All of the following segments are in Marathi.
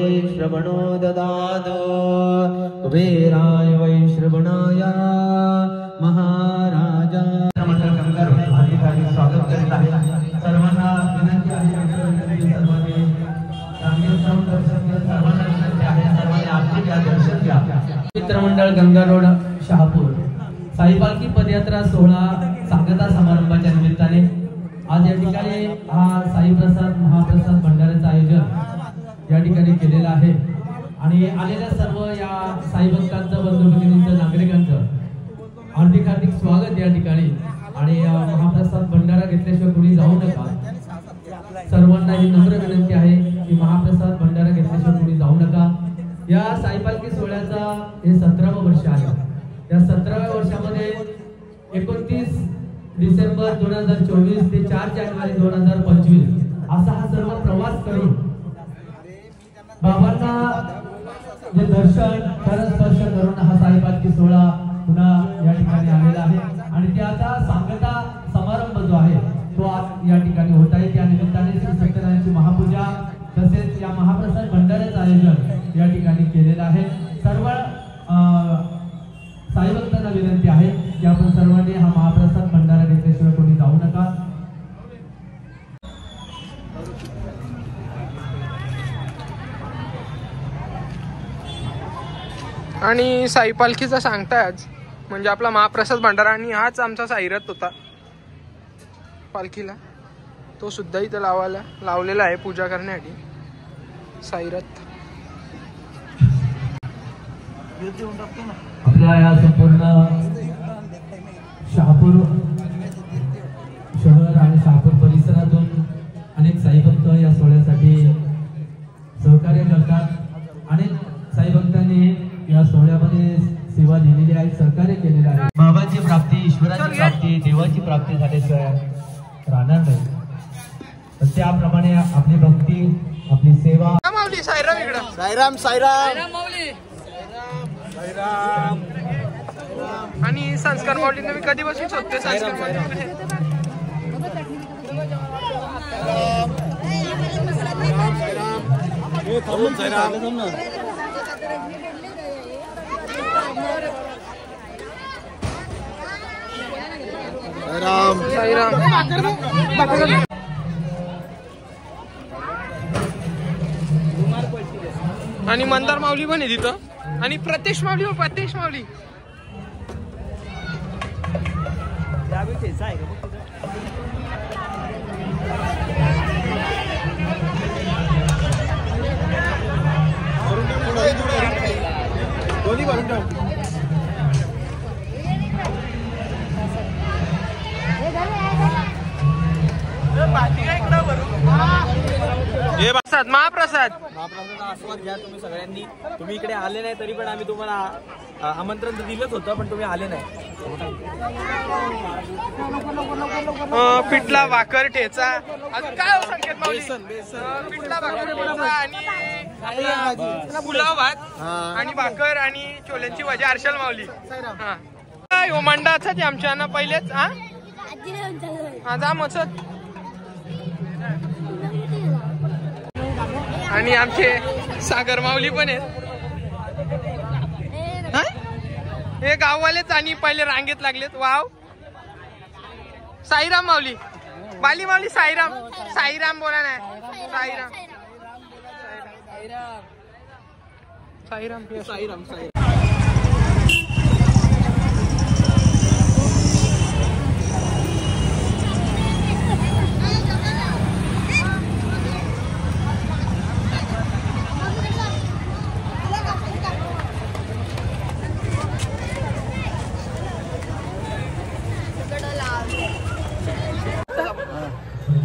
वै श्रवणो ददातु कुबेराय वै श्रवणाय महाराजा मंडळ गंगार अधिकारी स्वागत करीत आहे। सर्वांना विनंती आहे सर्वांनी चांगले दर्शन घ्या। सर्वांना विनंती आहे सर्वांनी आरती घ्या दर्शन घ्या। मित्रमंडळ गंगा रोड शहापूर साई पालखी पदयात्रा सोहळा सांगता समारंभाच्या निमित्ताने आज या ठिकाणी हा साई प्रसाद महाप्रसाद भंडाऱ्याचं आयोजन या ठिकाणी केलेलं आहे आणि आलेल्या सर्व या साई भक्तांचं बंधू भगिनींचं नागरिकांचं हार्दिक हार्दिक स्वागत या ठिकाणी। आणि महाप्रसाद भंडारा घेतल्याशिवाय कोणी जाऊ नका। सर्वांना ही नम्र विनंती आहे की महाप्रसाद भंडारा घेतल्याशिवाय कोणी जाऊ नका। या साई पालखी सोहळ्याचा हे 17वं वर्ष आहे। या 17व्या वर्षामध्ये 29 डिसेंबर 2024 ते 4 जानेवारी 2025 असा हा सर्व प्रवास करून बाबांना जे दर्शन खरं स्पर्श करून हा साई पालखी सोहळा पुन्हा या ठिकाणी आलेला आहे आणि त्याचा सांगता समारंभ जो आहे तो आज या ठिकाणी होत आहे। त्या निमित्ताने श्री सत्यनारायणची महापूजा तसेच या महाप्रसाद भंडाऱ्याचं आयोजन या ठिकाणी केलेलं आहे। सर्व साई भक्तांना विनंती आहे की आपण सर्वांनी हा महाप्रसाद भंडारा घेतल्याशिवाय कोणी जाऊ नका। आणि साई पालखीचा सांगताय आज म्हणजे आपला महाप्रसाद भंडारा आणि हाच आमचा साईरथ होता पालखीला, तो सुद्धा इथं लावलेला आहे पूजा करण्यासाठी साईरथ। आपल्या या संपूर्ण शहापूर शहर आणि शहापूर परिसरातून अनेक साई भक्त या सोहळ्यासाठी सहकार्य करतात। अनेक साई भक्तांनी या सोहळ्यामध्ये सेवा दिलेली आहे, सहकार्य केलेलं आहे। बाबाची प्राप्ती, ईश्वराची प्राप्ती, देवाची प्राप्ती झाल्याशिवाय राहणार नाही। तर त्याप्रमाणे आपली भक्ती, आपली सेवा। साईराम इकडं साईराम साईराम आणि संस्कार माऊली मी कधीपासून शोधते संस्कार माऊली। आणि मंदार माऊली पण आहे तिथं आणि प्रत्यक्ष माऊली व प्रत्यक्ष माऊली महाप्रसाद आस्वाद घ्या तुम्ही सगळ्यांनी। तुम्ही इकडे आले नाही तरी पण आम्ही तुम्हाला आमंत्रण दिलंच होतं पण तुम्ही आले नाही। पिठला भाकर ठेचा काय संकेत माऊली? पिठला भाकर ठेचा आणि पुलाव भात आणि भाकर आणि छोल्यांची भाजी अर्शल माऊली। हा मंडळाचा जे आमच्या ना पहिलेच हा जा मचत आणि आमचे सागर माऊली पण आहेत। हे गाववालेच आणि पहिले रांगेत लागलेत। वाव साईराम माऊली, बाली माऊली साईराम, साईराम बोला ना, साईराम साईराम साईराम साईराम।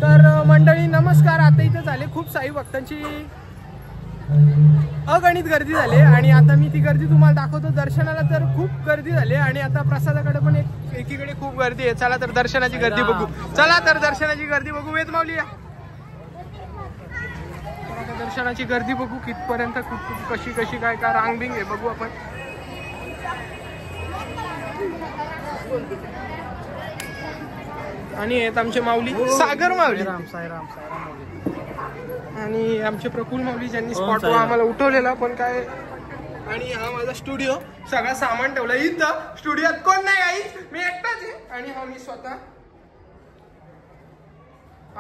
तर मंडळी नमस्कार। आता इथे झाले खूप साई भक्तांची अगणित गर्दी झाली आणि आता मी ती गर्दी तुम्हाला दाखवतो। दर्शनाला तर खूप गर्दी झाली आणि आता प्रसादाकडे पण एकीकडे खूप गर्दी आहे। चला तर दर्शनाची गर्दी बघू, चला तर दर्शनाची गर्दी बघू। वेद माऊली या, दर्शनाची गर्दी बघू कितपर्यंत कशी कशी काय काय रांगबिंग आहे बघू आपण। आणि आहेत आमचे माऊली सागर माऊली। साईराम साईराम आणि आमचे प्रफुल माऊली ज्यांनी स्पॉटवर आम्हाला उठवलेला पण काय. आणि हा माझा स्टुडिओ, सगळं सामान ठेवलं इथं. स्टुडिओत कोण नाही आई, मी एकटाच आहे. आणि हा मी स्वतः,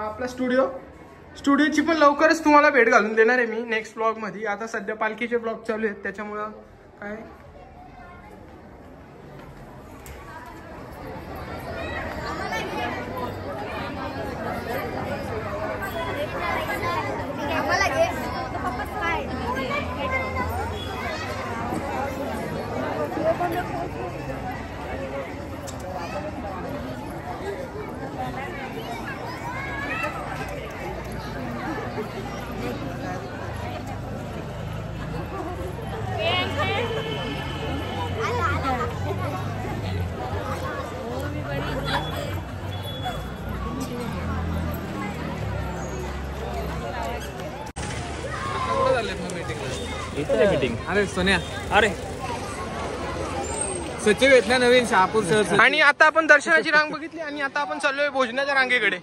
आपला स्टुडिओची पण लवकरच तुम्हाला भेट घालून देणार आहे मी नेक्स्ट ब्लॉग मध्ये. आता सध्या पालखीचे ब्लॉग चालू आहेत त्याच्यामुळं काय. मीटिंग. अरे सोन्या, अरे सचिव घेतला नवीन शहापूर सर. आणि आता आपण दर्शनाची रांग बघितली आणि आता आपण चाललोय भोजनाच्या रांगेकडे.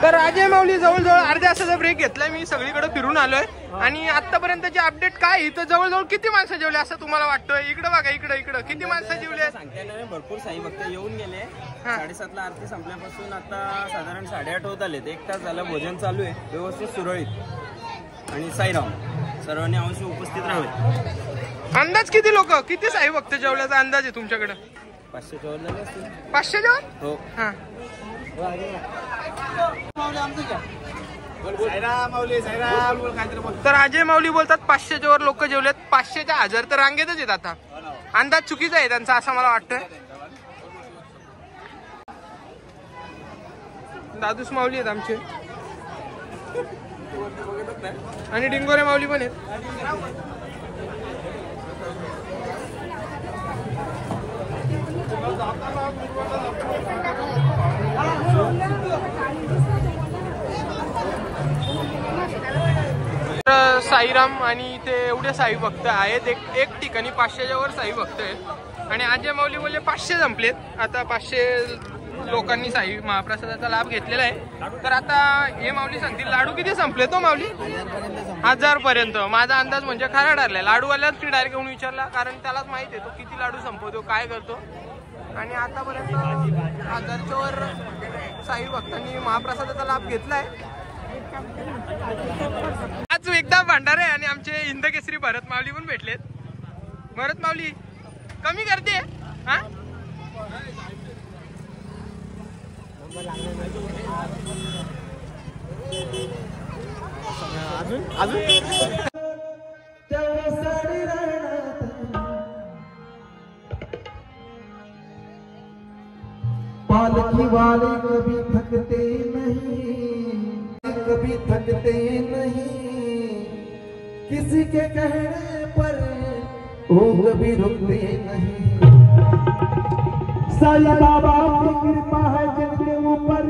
तर अजय माऊली जवळजवळ अर्ध्या तासाचा ब्रेक घेतलाय. मी सगळीकडे फिरून आलोय आणि आतापर्यंतचे अपडेट काय, इथं जवळजवळ किती माणसं जेवले असं तुम्हाला वाटतंय? इकडे बघा, इकडे किती माणसं जेवले सांगता येणार. भरपूर साई भक्त येऊन गेले. 7:30ला आरती संपल्यापासून आता साधारण 8:30 होत आलेत. 1 तास झालं भोजन चालू आहे व्यवस्थित सुरळीत. आणि साईराम सर्वांनी अवश्य उपस्थित राहावे. अंदाज किती लोक, किती साई भक्त जेवल्याचा अंदाज आहे तुमच्याकडे? 500 वर झाले असतील. 500 जेवण? हो. हा. तर अजय माऊली बोलतात 500च्या वर लोक जेवलेत. 500च्या 1000 तर रांगेतच आहेत. आता अंदाज चुकीचा आहे त्यांचा असं मला वाटतंय. दादूस माऊली आहेत आमचे आणि डिंगोरे माऊली पण आहेत. साईराम आणि इथे एवढे साई भक्त आहेत. एक ठिकाणी 500च्या वर साई भक्त आहेत. आणि अजय माऊली बोलले 500 संपलेत. आता 500 लोकांनी साई महाप्रसादाचा लाभ घेतलेला आहे. तर आता हे माऊली सांगतील लाडू किती संपले तो माऊली? 1000 पर्यंत. माझा अंदाज म्हणजे खरा ठरलाय. लाडूवाल्याच मी डायरेक्ट येऊन विचारला, कारण त्यालाच माहिती आहे तो किती लाडू संपवतो, काय करतो. आणि आतापर्यंत 1000च्या वर साई भक्तांनी महाप्रसादाचा लाभ घेतलाय. आज एकदा भांडार आहे आणि आमचे हिंदकेसरी भरत माऊली पण भेटलेत. भरत माऊली कमी करते हा. पालकी वाले कभी थकते नहीं, कभी थकते नहीं, किसी के कहने पर वो कभी रुकते नहीं। साईं बाबा की कृपा है जिनके ऊपर,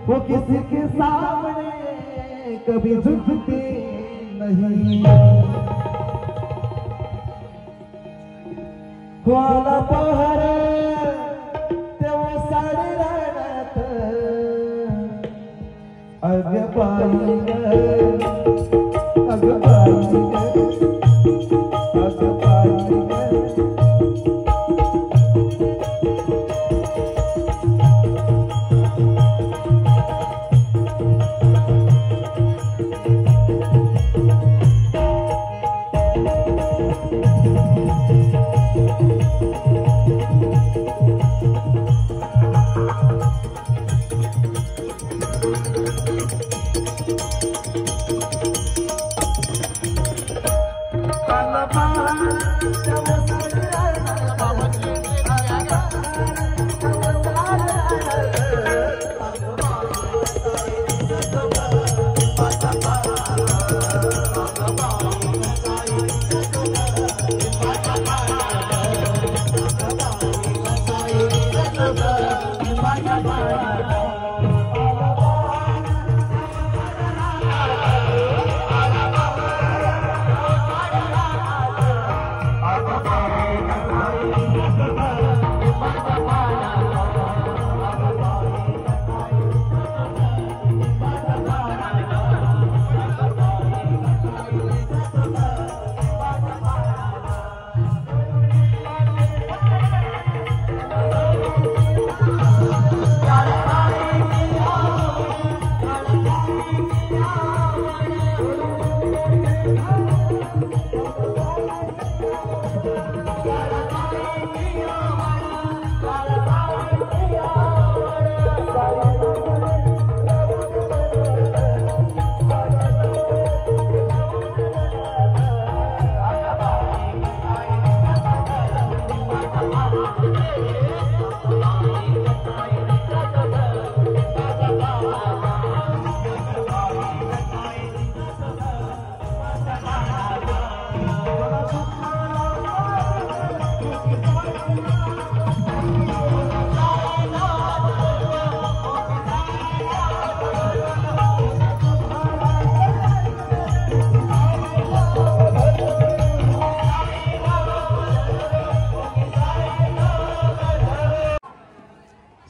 वो किसी के सामने कभी झुकते नहीं। वाला पहर तेव्हा साडी राहण्यात अग बाई अग बाई अग बाई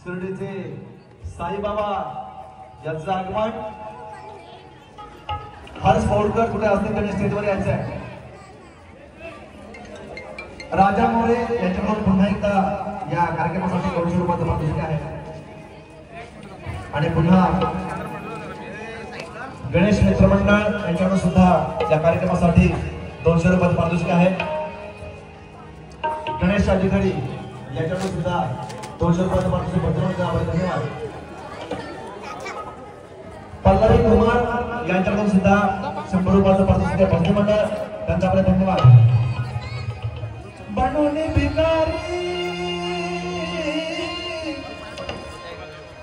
शिर्डीचे साईबाबा यांचं आगमन. हर्ष मोडकर कुठे असतील त्यांनी स्टेजवर यायचं आहे. राजा मोरे यांच्याकडून पुन्हा एकदा या कार्यक्रमासाठी 200 रुपयाचं पारितोषिक आहे. आणि पुन्हा गणेश मित्र मंडळ यांच्याकडून सुद्धा या कार्यक्रमासाठी 200 रुपयाचं पारितोषिक आहे. गणेश अधिकारी यांच्याकडून सुद्धा 200 रुपयाचं पारितोषिक धन्यवाद. पल्लवी कुमार यांच्याकडून सुद्धा 100 रुपयाचं पारितोषिक भक्ती मंडळ त्यांच्याकडे धन्यवाद. बनवणे भिकारी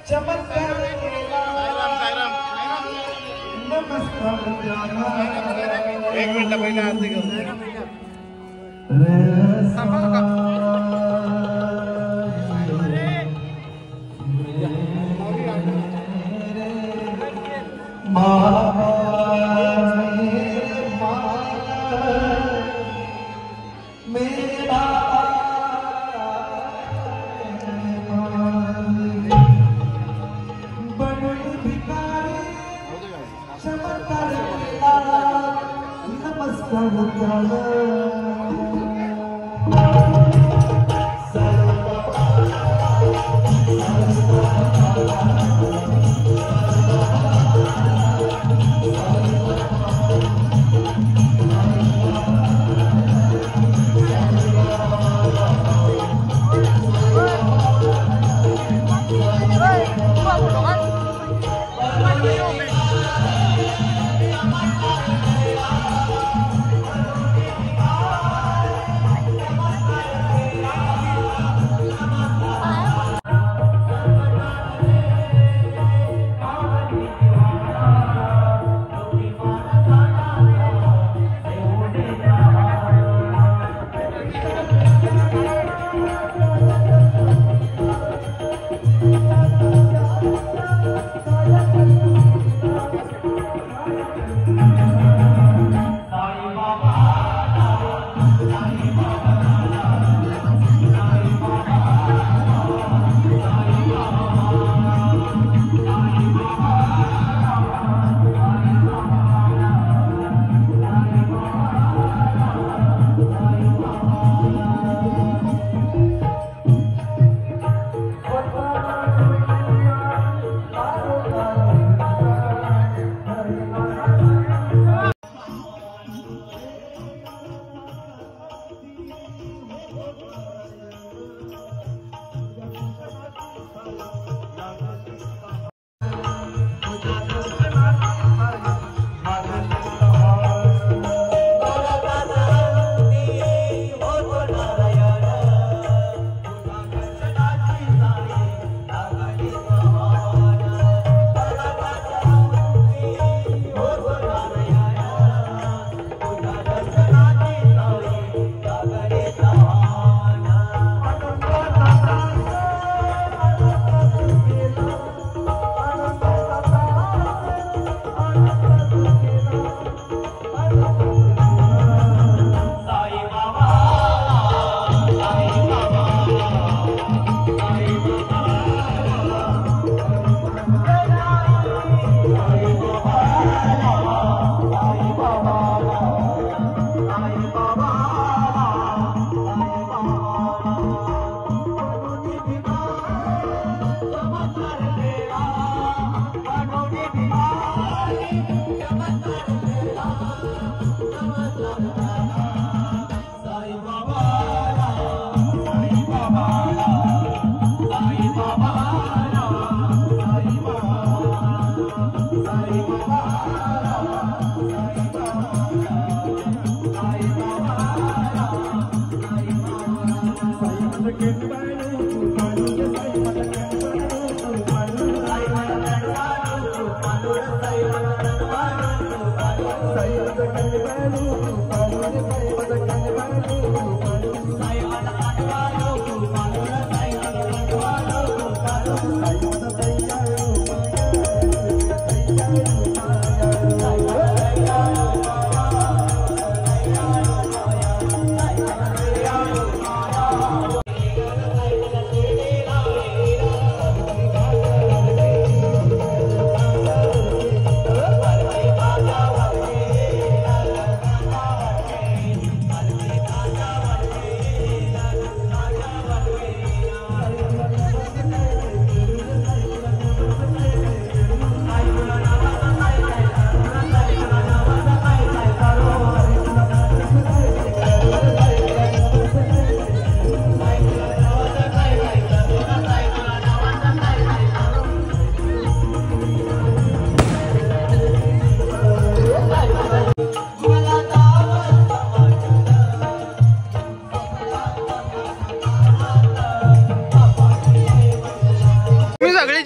चमत्कार केला नमस्कार एक मिनिट पहिला आरती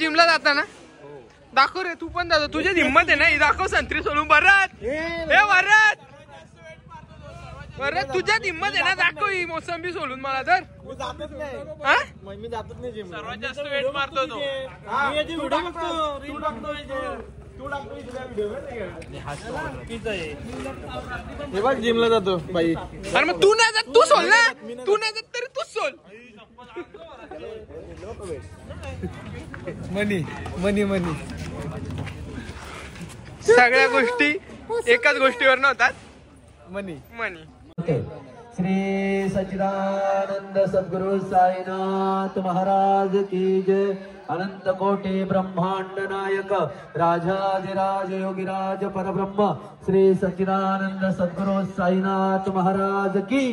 जिमला जाताना दाखव रे, तू पण जातो, तुझी हिंमत आहे ना, दाखव संत्री सोडून. भरत हे भरत तुझ्यात हिंमत आहे ना, दाखव ही मोसंबी सोडून मला. तर मी जातच नाही जिम. सर्वात जास्त वेट मारतो तो. हे बघ जिमला जातो बाई. अरे मग तू नाही जात, तू सोल ना. तू नाही जात तरी तूच सोल. मनी मनी मनी सगळ्या गोष्टी एकाच गोष्टीवर नव्हतात. मनी मनी. श्री सच्चिदानंद सद्गुरु साईनाथ महाराज की जय. अनंत कोटि ब्रह्मांड नायक राजाधिराज योगीराज परब्रह्म श्री सच्चिदानंद सद्गुरु साईनाथ महाराज की